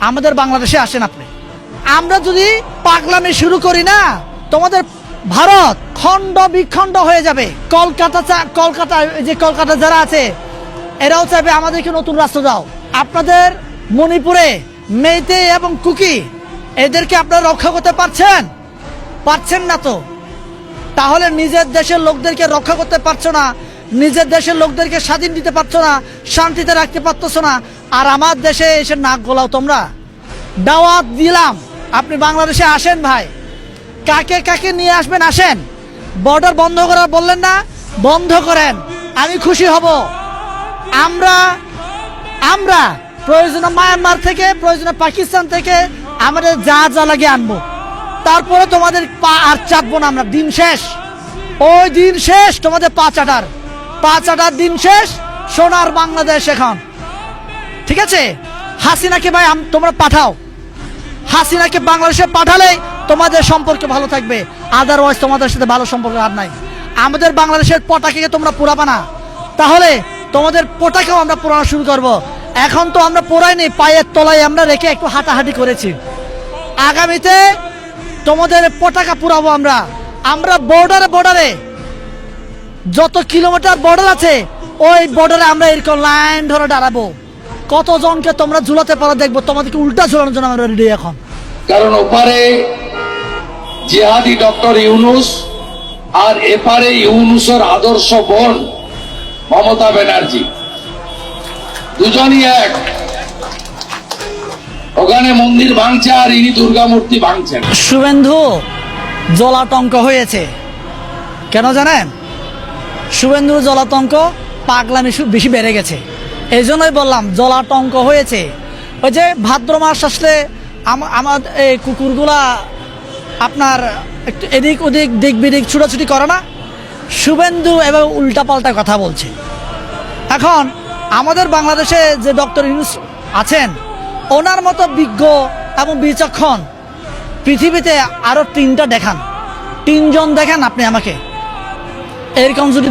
আমাদের বাংলাদেশে আসেন আপনি। আমরা যদি পাগলামি শুরু করি না, তোমাদের ভারত খণ্ড বিখণ্ড হয়ে যাবে। কলকাতা যারা আছে এরাও চাইবে আমাদেরকে নতুন রাষ্ট্র দাও। আপনাদের মণিপুরে মেইতে এবং কুকি এদেরকে আপনারা রক্ষা করতে পারছেন না তো। তাহলে নিজের দেশের লোকদেরকে রক্ষা করতে পারছো না, নিজের দেশের লোকদেরকে স্বাধীন দিতে পারছো না, শান্তিতে রাখতে পারতেছো না, আর আমার দেশে এসে নাক গলাও তোমরা। দাওয়াত দিলাম, আপনি বাংলাদেশে আসেন ভাই। কাকে নিয়ে আসবেন আসেন। বর্ডার বন্ধ করার বললেন না, বন্ধ করেন, আমি খুশি হব। আমরা প্রয়োজনে মায়ানমার থেকে, প্রয়োজনে পাকিস্তান থেকে আমাদের যা লাগে আনবো। তারপরে তোমাদের পা আর চাটবো না আমরা। দিন শেষ, ওই দিন শেষ, তোমাদের পা চাটার দিন শেষ। সোনার বাংলাদেশ এখন, ঠিক আছে? হাসিনাকে ভাই তোমরা পাঠাও, হাসিনাকে বাংলাদেশে পাঠালে তোমাদের সম্পর্ক ভালো থাকবে, আদারওয়াইজ তোমাদের সাথে ভালো সম্পর্ক আর নাই। আমাদের বাংলাদেশের পটাকে তোমরা পোড়াবা না, তাহলে তোমাদের পটাকেও আমরা পোড়ানো শুরু করব। এখন তো আমরা পোড়াইনি, পায়ের তলায় আমরা রেখে একটু হাঁটাহাঁটি করেছি। আগামীতে তোমাদের পটাকা পুরাবো আমরা বর্ডারে যত কিলোমিটার বর্ডার আছে ওই বর্ডারে আমরা এরকম লাইন ধরে দাঁড়াবো। কতজনকে তোমরা ঝুলাতে পারো দেখবো, তোমাদেরকে উল্টা ঝুলানোর জন্য আমরা রেডি এখন। কারণ ওপারে জিহাদি ডক্টর ইউনুস আর এপারে ইউনুসের আদর্শ বোন মমতা ব্যানার্জি, দুজনই এক। ওখানে মন্দির ভাঙছে আর ইনি দুর্গা মূর্তি ভাঙছেন। শুভেন্দু জলাতঙ্ক হয়েছে কেন জানেন? শুভেন্দুর জলাতঙ্ক পাগলামি বেশি বেড়ে গেছে, এই জন্যই বললাম জলাতঙ্ক হয়েছে। ওই যে ভাদ্র মাস আসলে আমার এই কুকুরগুলা আপনার একটু এদিক ওদিক দিক বিদিক ছুটাছুটি করে না, শুভেন্দু এবার উল্টাপাল্টা কথা বলছে। এখন আমাদের বাংলাদেশে যে ডক্টর ইউনুস আছেন, ওনার মতো বিজ্ঞ এবং বিচক্ষণ পৃথিবীতে আরো তিনজন দেখান আপনি আমাকে। এরকম যদি